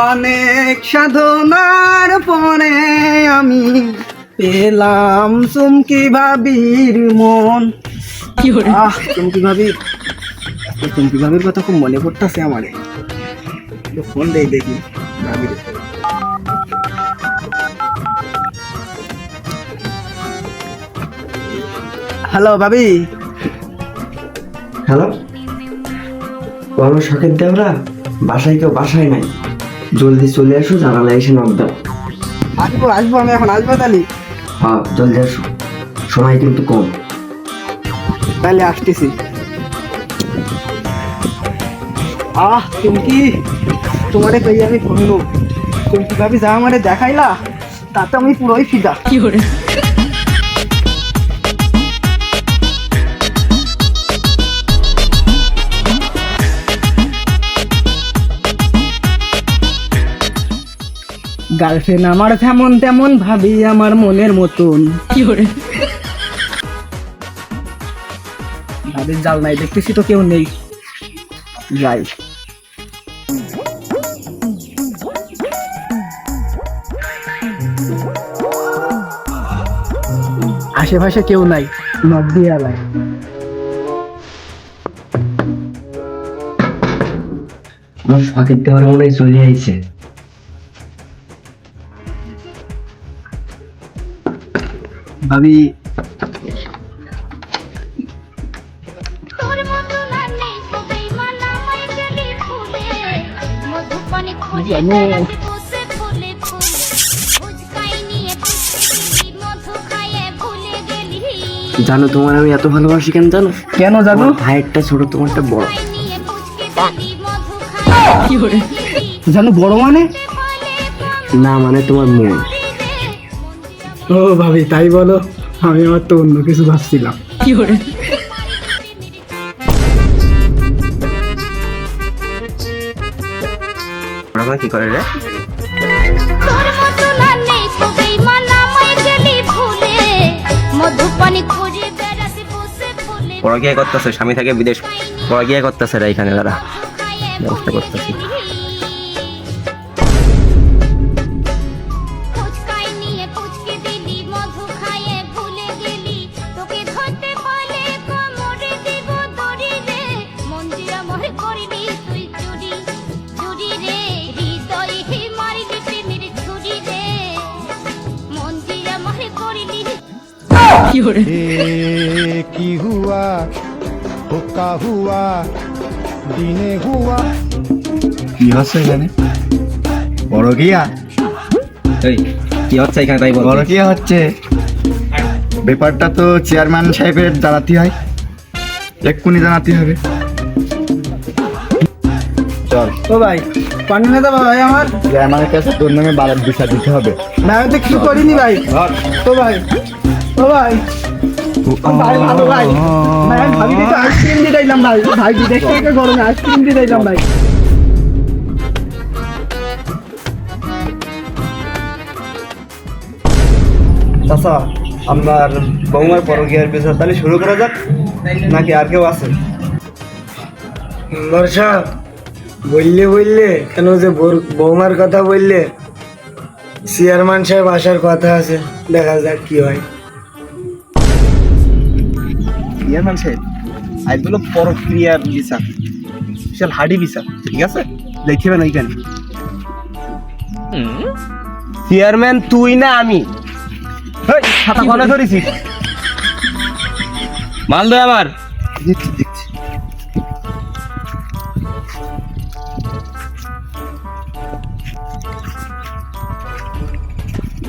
অনেক সাধনার পরে আমি পেলাম চুমকি ভাবির মন। চুমকি ভাবির কথা খুব মনে পড়তেছে আমারে। ফোন দেই দেখি ভাবির। হ্যালো ভাবি। হ্যালো, বলো শখের দেওরা, বাসায় কেউ বাসায় নাই, জলদি চলে আসো, জানালা এসে নক দাও। আসবো আমি এখন আসবো তাহলে। হ্যাঁ জলদি আসো, সময় কিন্তু কম। তাহলে আসতেছি। চুমকি, তোমারে কই আমি ধন্য। চুমকি ভাবি যা আমারে দেখাইলা তাতে আমি পুরোই ফিদা। গার্লফ্রেন্ড আমার যেমন তেমন, ভাবি আমার মনের মতন। ভাবির জাল নাই, দেখতেছি তো কেউ নেই, যাই। আশেপাশে কেউ নাই, নক দিয়ে আলাই। আমার শখের দেওয়ার মনে হয় চলে আইছে। ভাবি জানো তোমার আমি এত ভালোবাসি কেন জানো? কেন জানো? ভাইয়েরটা ছোট, তোমারটা বড়। জানো বড় মানে? না মানে তোমার মন। ও ভাবি তাই বলো, আমি আমার তো অন্য কিছু ভাবছিলাম। কি করে রে? পড়াকিয়া করতেছে, স্বামী থেকে বিদেশ পড়াকিয়া করতেছে, এখানে তারা ব্যবস্থা করতেছে। কি হুয়া হোকা হুয়া দিনে হুয়া। কি হচ্ছে এখানে? বড় গিয়া কি হচ্ছে এখানে তাই বল। বড় গিয়া হচ্ছে, ব্যাপারটা তো চেয়ারম্যান সাহেবের জানাতে হয়, এক্ষুনি জানাতে হবে। চল ও ভাই পানি না দেবা ভাই আমার। চেয়ারম্যানের কাছে তোর নামে বাড়ার দিশা দিতে হবে। না আমি তো কিছু করিনি ভাই। ও ভাই, ও ভাই, ভাই ভালো ভাই। ভাই আমি ভাবি তো আইসক্রিম দিয়ে দিলাম ভাই। ভাই বিদেশ থেকে গরমে আইসক্রিম দিয়ে দিলাম ভাই। চাচা, আপনার বৌমার পরকীয়ার বিচার তাহলে শুরু করা যাক, নাকি আর কেউ আছে? বর্ষা বললে কেন যে বৌমার কথা বললে, চেয়ারম্যান সাহেব আসার কথা আছে, দেখা যাক কি হয়। চেয়ারম্যান সাহেব আজ বলো পরক্রিয়ার বিচার, বিশাল হাডি বিচার, ঠিক আছে? দেখবে না এখানে চেয়ারম্যান তুই না আমি? খাতা কলে ধরেছিস? মাল দে আমার। দেখছি দেখছি।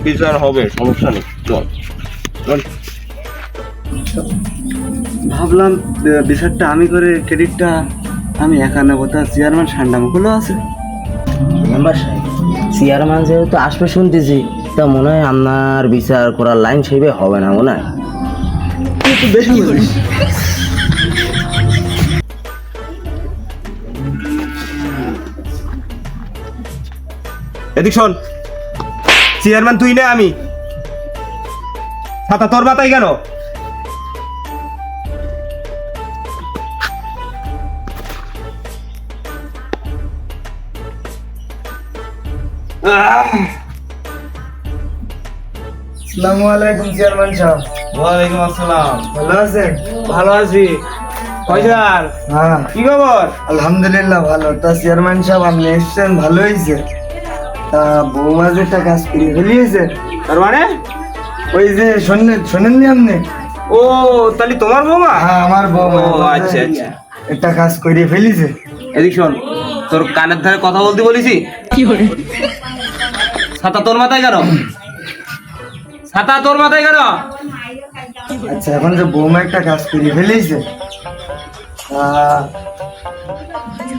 বিচার হবে, সমস্যা নেই, চল চল। ভাবলাম বিচারটা আমি করে ক্রেডিটটা আমি একা নেবো, তা চেয়ারম্যান ঠান্ডা মুখগুলো আছে। মেম্বার সাহেব, চেয়ারম্যান যেহেতু আসবে শুনতেছি, তা মনে হয় আপনার বিচার করার লাইন সেইভাবে হবে না মনে হয়। একটু বেশি বলিস। এদিক শোন, চেয়ারম্যান তুই না আমি, ছাতা তোর মাথায় কেন? আসসালামু আলাইকুম চেয়ারম্যান সাহেব, ওয়ালাইকুম আসসালাম। ভালো আছেন? ভালো আছি। ফয়সাল, হ্যাঁ কি খবর? আলহামদুলিল্লাহ ভালো। তা চেয়ারম্যান সাহেব আপনি এসছেন, ভালো হয়েছে। তা বৌমা যে একটা কাজ করে ফেলিয়েছে, তার মানে? ওই যে শোনেননি আপনি? ও, তাহলে তোমার বৌমা? হ্যাঁ আমার বৌমা ও, আচ্ছা আচ্ছা। একটা কাজ করে ফেলিছে। এদিক শোন, তোর কানের ধারে কথা বলতে বলেছি। ছাতা তোর মাথায় কেন? ছাতা তোর মাথায় কেন? আচ্ছা এখন যে বৌমা একটা কাজ করে ফেলিছে,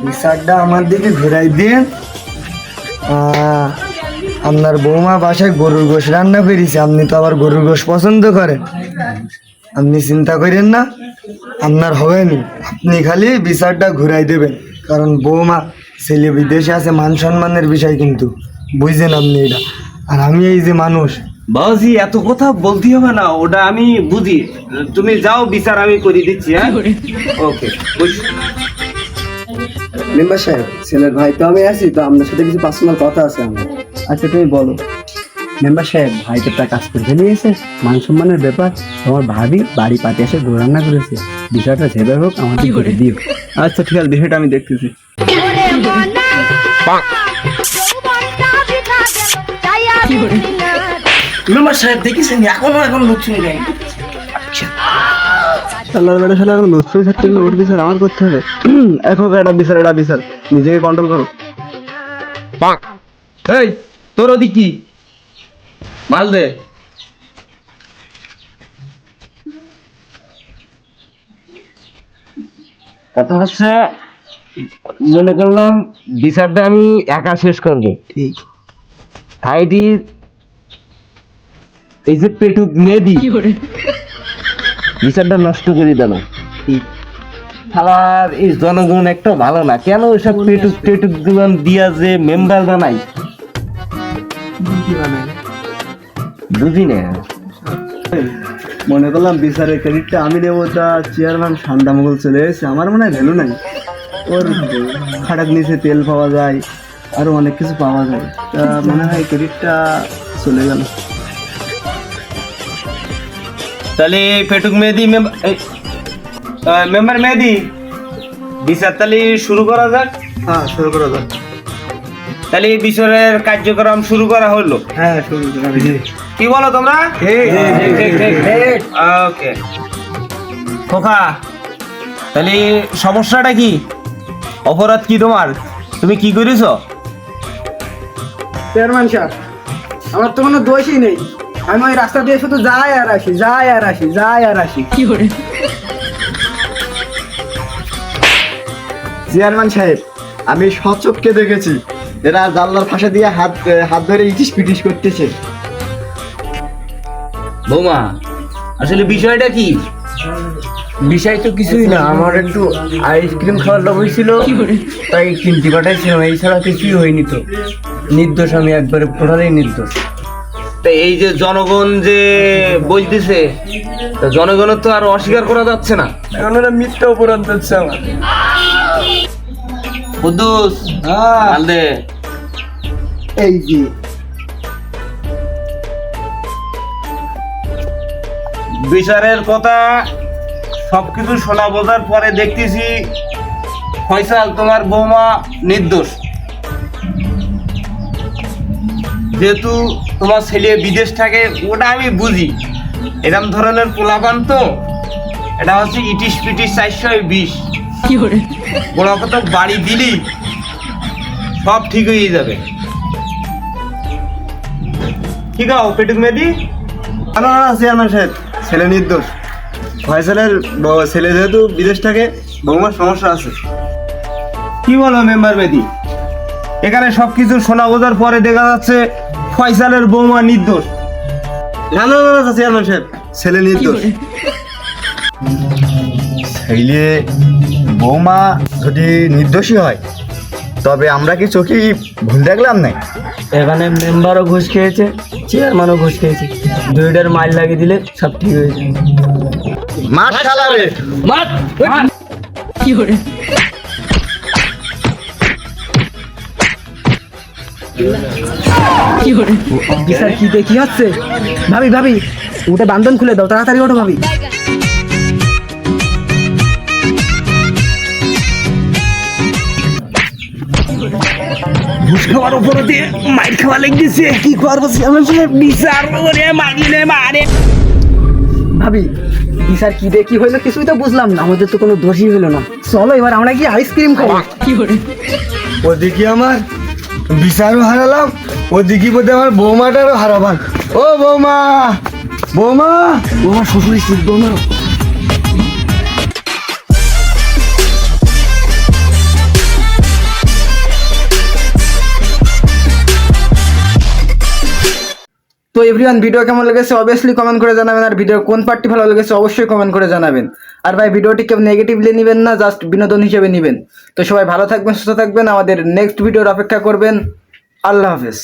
বিচারটা আমার দিকে ঘুরাই দিয়ে আপনার বৌমা বাসায় গরুর গোশ রান্না করেছে। আপনি তো আবার গরুর গোশ পছন্দ করেন, আপনি চিন্তা করেন না, আপনার হবে না। আপনি খালি বিচারটা ঘুরাই দেবেন, কারণ বৌমা ছেলে বিদেশে আছে, মান সম্মানের বিষয় কিন্তু বুঝছেন আপনি এটা। আর আমি এই যে মানুষ, বাবাজি এত কথা বলতে হবে না, ওটা আমি বুঝি। তুমি যাও, বিচার আমি করে দিচ্ছি। হ্যাঁ, ওকে। মেম্বার সাহেব, ছেলের ভাই তো আমি আছি, তো আপনার সাথে কিছু পার্সোনাল কথা আছে আমার। আচ্ছা তুমি বলো। মেম্বার সাহেব, ভাই তো একটা কাজ করে ফেলিয়েছে, মান সম্মানের ব্যাপার। তোমার ভাবি বাড়ি পাতে এসে গরু রান্না করেছে, বিষয়টা যেভাবে হোক আমাকে করে দিও। আচ্ছা ঠিক আছে, বিষয়টা আমি দেখতেছি। মেম্বার সাহেব দেখেছেন এখন নতুন গাড়ি। সাল্লার বেড়া সাল্লার লুৎফুল থাকতে গেলে ওর বিচার আমার করতে হবে। এখন একটা বিচার নিজেকে কন্ট্রোল করো। এই, তোর ওদিক কি মাল দে। কথা হচ্ছে, মনে করলাম বিচারটা আমি একা শেষ করবো। ঠিক। আইডি এই যে পেটুক মেদি বিচারটা নষ্ট করে দিল। শালার এই জনগণ একটা ভালো না, কেন ওইসব পেটুক গুলান দিয়া যে মেম্বার বানাই বুঝি না। মনে করলাম বিচারের ক্রেডিটটা আমি নেবো, তা চেয়ারম্যান ঠান্ডা মোগল চলে এসেছে। আমার মনে হয় ভ্যালু নাই ওর। খাটাক নিচে তেল পাওয়া যায়, আরো অনেক কিছু পাওয়া যায়, তা মনে হয় ক্রেডিটটা চলে গেল। তাহলে পেটুক মেহেদি মেম্বার মেহেদি, বিচার তাহলে শুরু করা যাক। হ্যাঁ শুরু করা যাক। তাহলে বিচারের কার্যক্রম শুরু করা হলো। হ্যাঁ শুরু করা। কি বলো তোমরা? ওকে খোকা, তাহলে সমস্যাটা কি? অপরাধ কি তোমার? তুমি কি করেছো? চেয়ারম্যান সাহেব, আমার তো কোনো দোষই নেই। আমি ওই রাস্তা দিয়ে শুধু যাই আর আসি। চেয়ারম্যান সাহেব, আমি সচক্ষে দেখেছি এরা জানলার ফাঁসা দিয়ে হাত ধরে ইটিস পিটিস করতেছে। বৌমা, আসলে বিষয়টা কি? বিষয় তো কিছুই না, আমার একটু আইসক্রিম খাওয়ার লোভ হয়েছিল, তাই কিনতে পাঠাইছিলাম। এই ছাড়া কিছুই হয়নি। তো নির্দোষ, আমি একবারে টোটালি নির্দোষ। তা এই যে জনগণ যে বলতেছে, তা জনগণের তো আর অস্বীকার করা যাচ্ছে না। এখন ওরা মিথ্যা অপরাধ করছে আমার। কুদ্দুস, মাল দে। এই যে বিচারের কথা সবকিছু শোনা বোঝার পরে দেখতেছি ফয়সাল তোমার বৌমা নির্দোষ। যেহেতু তোমার ছেলে বিদেশ থাকে, ওটা আমি বুঝি। এরকম ধরনের পোলাপান তো, এটা হচ্ছে ইটিস পিটিস 420। ওরা কত বাড়ি দিলি সব ঠিক হয়ে যাবে। ঠিক আছে পেটুক মেদি? না চেয়ারম্যান সাহেব, ছেলে নির্দোষ। ফয়সালের ছেলে যেহেতু বিদেশ থাকে, বৌমার সমস্যা আছে। কি বলো মেম্বার মেদি? এখানে সবকিছু শোনা বোঝার পরে দেখা যাচ্ছে ফয়সালের বৌমা নির্দোষ। না চেয়ারম্যান সাহেব, ছেলে নির্দোষ। ছেলে বৌমা যদি নির্দোষী হয়, তবে আমরা কি চোখে ভুল দেখলাম না? এখানে মেম্বারও ঘুষ খেয়েছে, চেয়ারম্যানও ঘুষ খেয়েছে, দুইটার মাইল লাগিয়ে দিলে সব ঠিক হয়ে যায়। মার শালারে। বিচার কি দেখি হচ্ছে? ভাবি ভাবি, ওটা বান্ধন খুলে দাও, তাড়াতাড়ি ওঠো ভাবি। ঘুষ খাওয়ার উপরে দিয়ে মাইর খাওয়া লেগেছে। কি করবো চেয়ারম্যান সাহেব? বিচার করে মারিলে মারে। ভাবি বিচার কি দেখি হইলো কিছুই তো বুঝলাম না, আমাদের তো কোনো দোষই হইলো না। চলো এবার আমরা কি আইসক্রিম খাবো। ওদিকে আমার বিচারও হারালাম, ওদিকে বোধহয় আমার বৌমাটারও হারাবান। ও বৌমা, বৌমা, বৌমা শ্বশুর স্ত্রী বৌমা। তো এভরিওয়ান, ভিডিও কেমন লেগেছে অবভিয়াসলি কমেন্ট করে জানাবেন, আর ভিডিও কোন পার্টটি ভালো লেগেছে অবশ্যই কমেন্ট করে জানাবেন। আর ভাই ভিডিওটি কেউ নেগেটিভলি নেবেন না, জাস্ট বিনোদন হিসেবে নেবেন। তো সবাই ভালো থাকবেন, সুস্থ থাকবেন, আমাদের নেক্সট ভিডিওর অপেক্ষা করবেন। আল্লাহ হাফেজ।